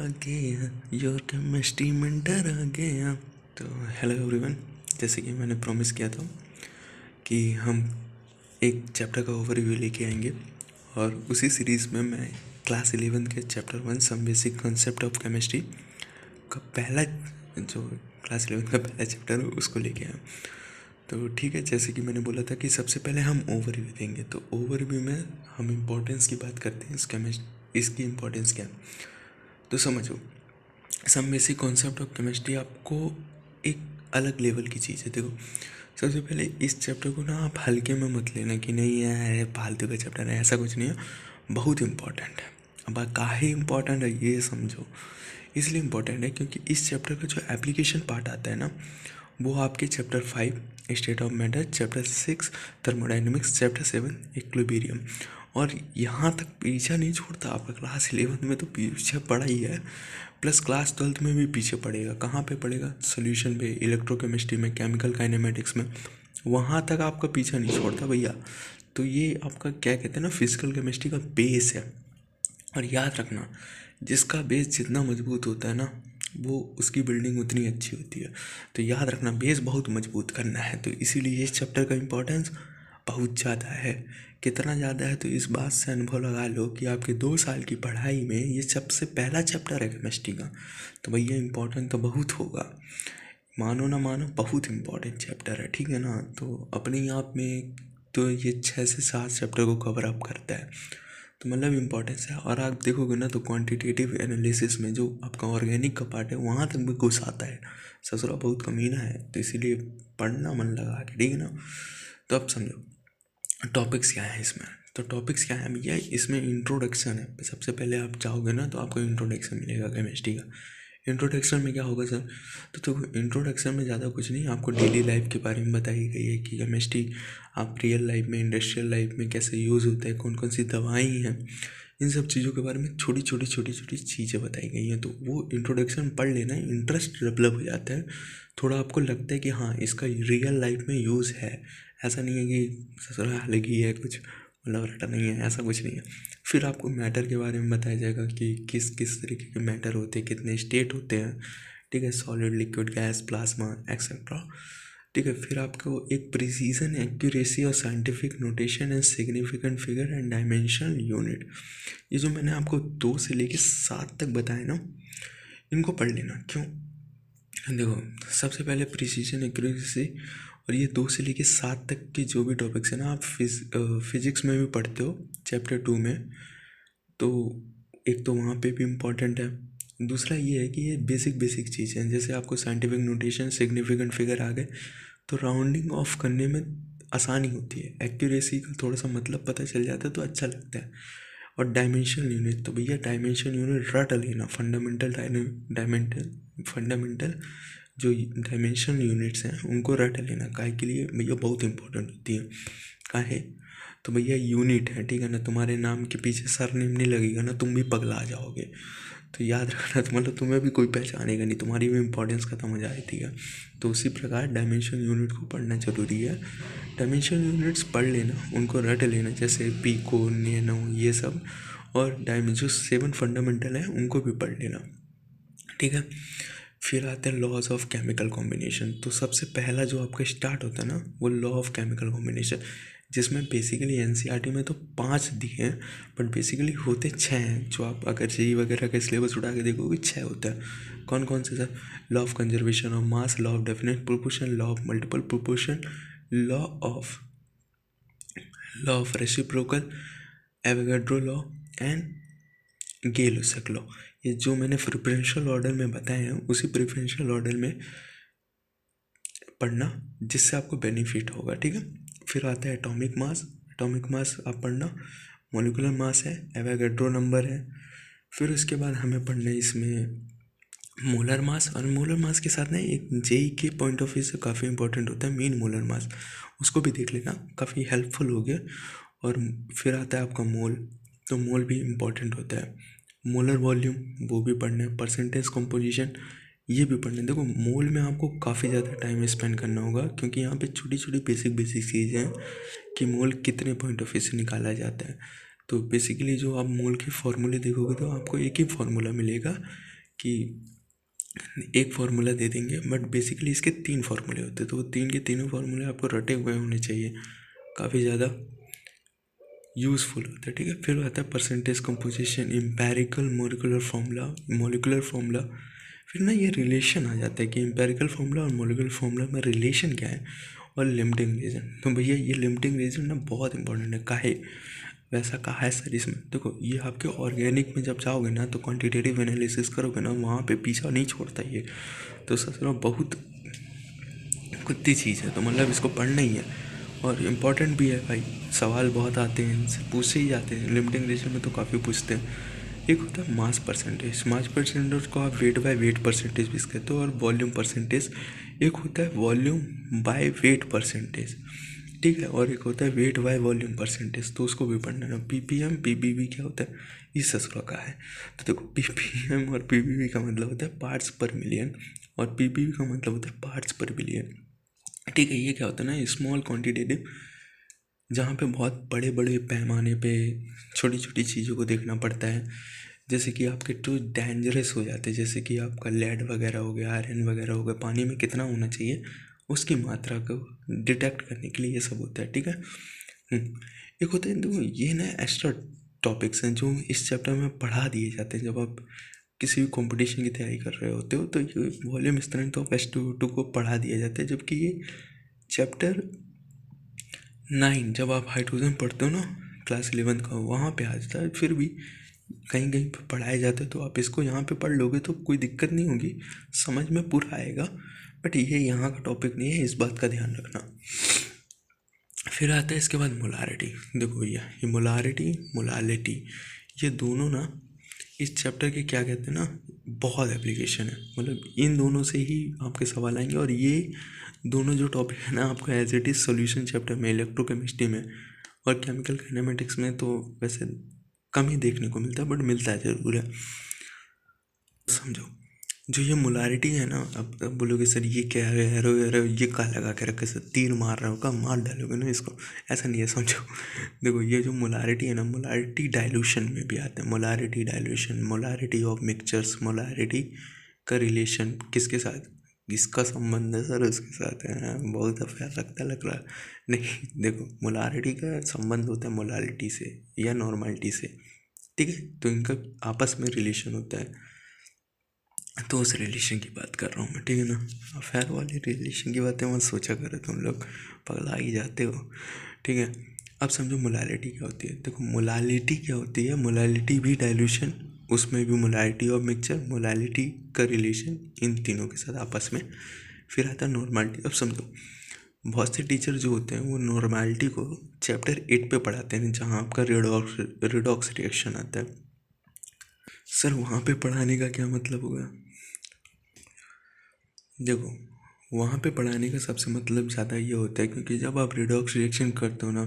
गया, your chemistry mentor आ गया। तो हेलो एवरीवन, जैसे कि मैंने प्रॉमिस किया था कि हम एक चैप्टर का ओवरव्यू लेके आएंगे, और उसी सीरीज़ में मैं क्लास 11 के chapter 1 some basic concept of chemistry का पहला जो क्लास 11 का पहला चैप्टर है उसको लेके आया। तो ठीक है, जैसे कि मैंने बोला था कि सबसे पहले हम ओवरव्यू देंगे, तो ओवरव्यू में हम इम्पोर्टेंस की बात करते हैं। इसकी इम्पोर्टेंस क्या है तो समझो। Some basic concept of chemistry आपको एक अलग लेवल की चीज़ है। देखो, सबसे पहले इस चैप्टर को ना आप हल्के में मत लेना कि नहीं यार फालतू का चैप्टर है, ऐसा कुछ नहीं है। बहुत इम्पॉर्टेंट है। अब काहे इम्पॉर्टेंट है ये समझो। इसलिए इम्पॉर्टेंट है क्योंकि इस चैप्टर का जो एप्लीकेशन पार्ट आता है ना, वो आपके chapter 5 state of matter, chapter 6 thermodynamics, chapter 7 equilibrium, और यहाँ तक पीछा नहीं छोड़ता आपका। क्लास 11 में तो पीछे पड़ा ही है, प्लस क्लास 12 में भी पीछे पड़ेगा। कहाँ पे पड़ेगा? सोल्यूशन पे, इलेक्ट्रोकेमिस्ट्री में, केमिकल काइनेमेटिक्स में, वहाँ तक आपका पीछा नहीं छोड़ता भैया। तो ये आपका क्या कहते हैं ना, फिजिकल केमिस्ट्री का बेस है। और याद रखना, जिसका बेस जितना मजबूत होता है ना, वो उसकी बिल्डिंग उतनी अच्छी होती है। तो याद रखना, बेस बहुत मजबूत करना है। तो इसीलिए इस चैप्टर का इम्पोर्टेंस बहुत ज़्यादा है। कितना ज़्यादा है तो इस बात से अनुभव लगा लो कि आपके 2 साल की पढ़ाई में ये सबसे पहला चैप्टर है केमिस्ट्री का। तो भैया इम्पोर्टेंट तो बहुत होगा, मानो ना मानो, बहुत इम्पोर्टेंट चैप्टर है, ठीक है ना। तो अपने आप में तो ये 6 से 7 चैप्टर को कवर अप करता है, तो मतलब इम्पोर्टेंस है। और आप देखोगे ना तो क्वांटिटेटिव एनालिसिस में जो आपका ऑर्गेनिक का पार्ट है वहाँ तक भी घुस आता है। ससुरा बहुत कमीना है, तो इसीलिए पढ़ना मन लगा के, ठीक है ना। तो अब समझो टॉपिक्स क्या है इसमें। तो टॉपिक्स क्या है भैया, इसमें इंट्रोडक्शन है। सबसे पहले आप चाहोगे ना तो आपको इंट्रोडक्शन मिलेगा केमिस्ट्री का। इंट्रोडक्शन में क्या होगा सर? तो इंट्रोडक्शन में ज़्यादा कुछ नहीं, आपको डेली लाइफ के बारे में बताई गई है कि केमिस्ट्री आप रियल लाइफ में, इंडस्ट्रियल लाइफ में कैसे यूज़ होता है, कौन कौन सी दवाई हैं, इन सब चीज़ों के बारे में छोटी छोटी चीज़ें बताई गई हैं। तो वो इंट्रोडक्शन पढ़ लेना, इंटरेस्ट डेवलप हो जाता है। थोड़ा आपको लगता है कि हाँ इसका रियल लाइफ में यूज़ है। ऐसा नहीं है कि ससुराल अलग ही है कुछ, मतलब रटा नहीं है, ऐसा कुछ नहीं है। फिर आपको मैटर के बारे में बताया जाएगा कि किस किस तरीके के मैटर होते हैं, कितने स्टेट होते हैं, ठीक है, solid, liquid, gas, plasma, etcetera, ठीक है। फिर आपको एक प्रिसीजन, एक्यूरेसी और scientific notation and significant figure and dimensional unit, ये जो मैंने आपको 2 से लेके 7 तक बताया ना, इनको पढ़ लेना। क्यों? देखो, सबसे पहले प्रिसीजन, एक्यूरेसी, और ये 2 से लेके 7 तक के जो भी टॉपिक्स हैं ना, आप फिजिक्स में भी पढ़ते हो चैप्टर 2 में। तो एक तो वहाँ पे भी इम्पॉर्टेंट है। दूसरा ये है कि ये बेसिक बेसिक चीज़ें हैं, जैसे आपको साइंटिफिक नोटेशन, सिग्निफिकेंट फिगर आ गए तो राउंडिंग ऑफ करने में आसानी होती है। एक्यूरेसी का थोड़ा सा मतलब पता चल जाता है तो अच्छा लगता है। और डायमेंशनल यूनिट, तो भैया डायमेंशनल यूनिट रट लेना। फंडामेंटल जो डायमेंशनल यूनिट्स हैं उनको रट लेना। काहे के लिए भैया? बहुत इंपॉर्टेंट होती है। काहे? तो भैया यूनिट है, ठीक है ना। तुम्हारे नाम के पीछे सरनेम नहीं लगेगा ना, तुम भी पगला जाओगे। तो याद रखना, तो मतलब तुम्हें भी कोई पहचानेगा नहीं, तुम्हारी भी इंपॉर्टेंस खत्म हो जाती है। तो उसी प्रकार डायमेंशन यूनिट को पढ़ना ज़रूरी है। डायमेंशन यूनिट्स पढ़ लेना, उनको रट लेना, जैसे पीको, नैनो, ये सब। और जो 7 फंडामेंटल है उनको भी पढ़ लेना, ठीक है। फिर आते हैं लॉज ऑफ केमिकल कॉम्बिनेशन। तो सबसे पहला जो आपका स्टार्ट होता है ना, वो लॉ ऑफ केमिकल कॉम्बिनेशन, जिसमें बेसिकली एनसीईआरटी में तो 5 दिए हैं, बट बेसिकली होते 6 हैं। जो आप अगर जेई वगैरह का सिलेबस उठा के देखोगे 6 होता है। कौन कौन से sir? Law of conservation of mass, law of definite proportion, law of multiple proportion, law of reciprocal, Avogadro law and Gay Lussac law. ये जो मैंने प्रिफरेंशियल ऑर्डर में बताए हैं उसी प्रिफरेंशियल ऑर्डर में पढ़ना, जिससे आपको बेनिफिट होगा, ठीक है। फिर आता है एटॉमिक मास। एटॉमिक मास आप पढ़ना, मॉलिक्यूलर मास है, एवोगाड्रो नंबर है। फिर उसके बाद हमें पढ़ना है इसमें मोलर मास, और मोलर मास के साथ ना एक जेई के पॉइंट ऑफ व्यू से काफ़ी इंपॉर्टेंट होता है मीन मोलर मास, उसको भी देख लेना, काफ़ी हेल्पफुल हो गया। और फिर आता है आपका मोल, तो मोल भी इम्पॉर्टेंट होता है। मोलर वॉल्यूम वो भी पढ़ना है, परसेंटेज कंपोजिशन ये भी पढ़ना है। देखो, मोल में आपको काफ़ी ज़्यादा टाइम स्पेंड करना होगा, क्योंकि यहाँ पे छोटी छोटी बेसिक चीज़ें हैं कि मोल कितने पॉइंट ऑफ व्यू से निकाला जाता है। तो बेसिकली जो आप मोल के फार्मूले देखोगे तो आपको एक ही फार्मूला मिलेगा कि एक फार्मूला दे देंगे, बट बेसिकली इसके 3 फार्मूले होते हैं, तो वो 3 के तीनों फार्मूले आपको रटे हुए होने चाहिए, काफ़ी ज़्यादा यूज़फुल होता है। ठीक है, फिर आता है percentage composition, empirical molecular formula. फिर ना ये रिलेशन आ जाता है कि एम्पेरिकल फार्मूला और मोलिकुलर फार्मूला में रिलेशन क्या है, और लिमिटिंग रीजन। तो भैया ये लिमिटिंग रीजन ना बहुत इंपॉर्टेंट है। काहे वैसा कहा है सर इसमें? देखो ये आपके ऑर्गेनिक में जब जाओगे ना तो क्वांटिटेटिव एनालिसिस करोगे ना, वहाँ पे पीछा नहीं छोड़ता ये। तो सच में बहुत कुत्ती चीज़ है, तो मतलब इसको पढ़ना ही है, और इम्पॉर्टेंट भी है भाई। सवाल बहुत आते हैं, इनसे पूछे ही जाते हैं, लिमिटिंग रिलेशन में तो काफ़ी पूछते हैं। एक होता है मास परसेंटेज को आप वेट बाय वेट परसेंटेज भी कहते हो, और वॉल्यूम परसेंटेज। एक होता है वॉल्यूम बाय वेट परसेंटेज, ठीक है, और एक होता है वेट बाय वॉल्यूम परसेंटेज, तो उसको भी पढ़ना है। पीपीएम पीबीवी क्या होता है, इस ससुरा का है। तो देखो पीपीएम और पीबीवी का मतलब होता है पार्ट्स पर मिलियन, और पीबीवी का मतलब होता है पार्ट्स पर बिलियन। ठीक है, ये क्या होता है ना, स्मॉल क्वांटिटेटिव, जहाँ पे बहुत बड़े बड़े पैमाने पे छोटी छोटी चीज़ों को देखना पड़ता है, जैसे कि आपके तो डेंजरस हो जाते हैं, जैसे कि आपका लेड वगैरह हो गया, आयरन वगैरह हो गया, पानी में कितना होना चाहिए उसकी मात्रा को डिटेक्ट करने के लिए ये सब होता है। ठीक है। एक होते हैं, देखो ये ना एक्स्ट्रा टॉपिक्स हैं जो इस चैप्टर में पढ़ा दिए जाते हैं। जब आप किसी भी कंपटीशन की तैयारी कर रहे होते हो तो ये वॉल्यूम स्ट्रेंथ ऑफ H2O2 को पढ़ा दिया जाता है, जबकि ये चैप्टर 9 जब आप हाइड्रोजन पढ़ते हो ना क्लास 11 का, वहाँ पे आ जाता है। फिर भी कहीं कहीं पे पढ़ाए जाते हैं, तो आप इसको यहाँ पे पढ़ लोगे तो कोई दिक्कत नहीं होगी, समझ में पूरा आएगा। बट ये यहाँ का टॉपिक नहीं है, इस बात का ध्यान रखना। फिर आता है इसके बाद मोलारिटी। देखो भैया ये मोलालिटी ये दोनों ना इस चैप्टर के क्या कहते हैं ना, बहुत एप्लीकेशन है। मतलब इन दोनों से ही आपके सवाल आएंगे, और ये दोनों जो टॉपिक है ना आपको as it is solution chapter में, इलेक्ट्रोकेमिस्ट्री में और केमिकल काइनेमेटिक्स में तो वैसे कम ही देखने को मिलता है, बट मिलता है ज़रूर है। समझो जो ये मोलारिटी है ना, अब बोलोगे सर ये क्या है, एरो ये का लगा के रखे सर, तीर मार रहे हो का, मार डालोगे ना इसको, ऐसा नहीं है, समझो। देखो ये जो मोलारिटी है ना, मोलारिटी डाइल्यूशन में भी आते हैं, molarity dilution, molarity of mixtures, molarity का रिलेशन किसके साथ, किसका संबंध है सर उसके साथ है, बहुत अफेयर लगता लग रहा है। नहीं देखो मोलारिटी का संबंध होता है मोलालिटी से या नॉर्मलिटी से, ठीक है, तो इनका आपस में रिलेशन होता है। तो उस रिलेशन की बात कर रहा हूँ मैं, ठीक है ना। अफेयर वाली रिलेशन की बातें मत सोचा करो, तुम लोग पगला ही जाते हो। ठीक है, अब समझो मोलालिटी क्या होती है। देखो मोलालिटी क्या होती है, मोलालिटी भी डाइल्यूशन, उसमें भी मोलालिटी ऑफ मिक्सचर, मोलालिटी का रिलेशन इन तीनों के साथ आपस में। फिर आता है नॉर्मलिटी। अब समझो बहुत से टीचर जो होते हैं वो नॉर्मलिटी को चैप्टर 8 पे पढ़ाते हैं, जहाँ आपका रिडॉक्स रिएक्शन आता है। सर वहाँ पे पढ़ाने का क्या मतलब होगा? देखो वहाँ पे पढ़ाने का सबसे मतलब ज़्यादा ये होता है, क्योंकि जब आप रिडॉक्स रिएक्शन करते हो ना,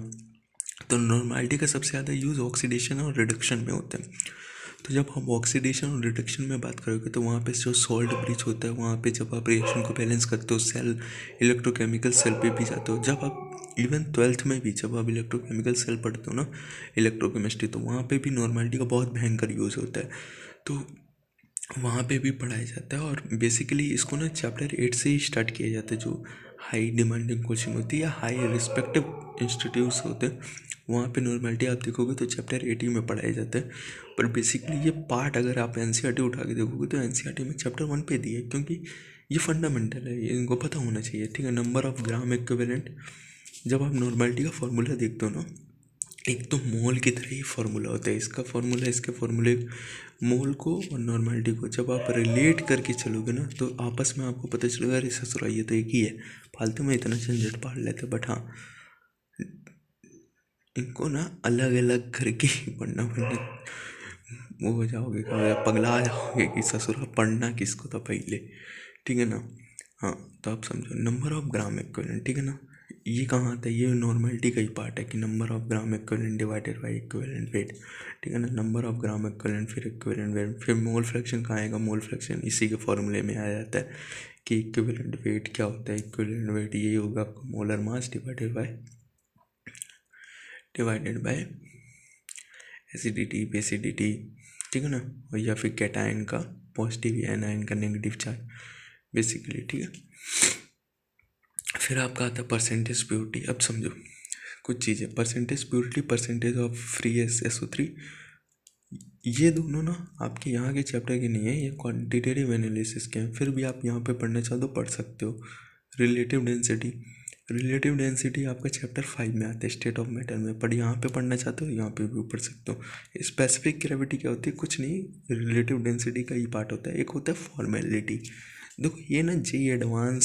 तो नॉर्मलिटी का सबसे ज़्यादा यूज़ ऑक्सीडेशन और रिडक्शन में होता है। तो जब हम ऑक्सीडेशन और रिडक्शन में बात करोगे तो वहाँ पे जो सॉल्ट ब्रिज होता है, वहाँ पे जब आप रिएक्शन को बैलेंस करते हो, सेल इलेक्ट्रोकेमिकल सेल पे भी जाते हो। जब आप इवन 12th में भी जब आप इलेक्ट्रोकेमिकल सेल पढ़ते हो ना, इलेक्ट्रोकेमिस्ट्री, तो वहाँ पे भी नॉर्मलिटी का बहुत भयंकर यूज़ होता है, तो वहाँ पे भी पढ़ाया जाता है। और बेसिकली इसको ना चैप्टर 8 से ही स्टार्ट किया जाता है। जो हाई डिमांडिंग कोचिंग होती है या हाई रिस्पेक्टिव इंस्टीट्यूट्स होते हैं, वहाँ पे नॉर्मलिटी आप देखोगे तो चैप्टर 8 ही में पढ़ाया जाता है। पर बेसिकली ये पार्ट अगर आप एनसीईआरटी उठा के देखोगे तो एनसीईआरटी में चैप्टर 1 पे दिया है, क्योंकि ये फंडामेंटल है, ये इनको पता होना चाहिए। ठीक है, नंबर ऑफ ग्राम इक्विवेलेंट, जब आप नॉर्मलिटी का फॉर्मूला देखते हो ना, एक तो मोल की तरह ही फार्मूला होता है, इसका फार्मूला इसके फार्मूले, मोल को और नॉर्मलिटी को जब आप रिलेट करके चलोगे ना, तो आपस में आपको पता चलेगा अरे ससुरा ये तो एक ही है, फालतू में इतना झंझट पाल लेते। बट हाँ, इनको ना अलग अलग करके ही पढ़ना पड़ना, वो हो जाओगे क्या, पगला जाओगे कि ससुरा पढ़ना किसको था पहले। ठीक है ना। हाँ, तो आप समझो नंबर ऑफ ग्राम इक्विवेलेंट, ठीक है ना, ये कहाँ आता है, ये नॉर्मलिटी का ही पार्ट है कि number of gram equivalent divided by equivalent weight. ठीक है ना, नंबर ऑफ ग्राम इक्विवेलेंट फिर इक्विवेलेंट वेट, फिर मोल फ्रैक्शन कहाँ आएगा, मोल फ्रैक्शन इसी के फॉर्मूले में आ जाता है कि इक्विवेलेंट वेट क्या होता है, इक्विवेलेंट वेट यही होगा आपका molar mass divided by acidity basicity, ठीक है ना, और या फिर कैटायन का पॉजिटिव आयन का नेगेटिव चार्ज बेसिकली, ठीक है। फिर आपका आता है परसेंटेज प्योरिटी। अब समझो कुछ चीज़ें, percentage purity, percentage of free SO3, ये दोनों ना आपके यहाँ के चैप्टर के नहीं है, ये क्वांटिटेटिव एनालिसिस के हैं। फिर भी आप यहाँ पे पढ़ना चाहो तो पढ़ सकते हो। रिलेटिव डेंसिटी, रिलेटिव डेंसिटी आपका चैप्टर 5 में आता है स्टेट ऑफ मैटर में, पर यहाँ पे पढ़ना चाहते हो यहाँ पे भी पढ़ सकते हो। स्पेसिफिक ग्रेविटी क्या होती है? कुछ नहीं, रिलेटिव डेंसिटी का ही पार्ट होता है। एक होता है फॉर्मेलिटी। देखो ये ना JEE एडवांस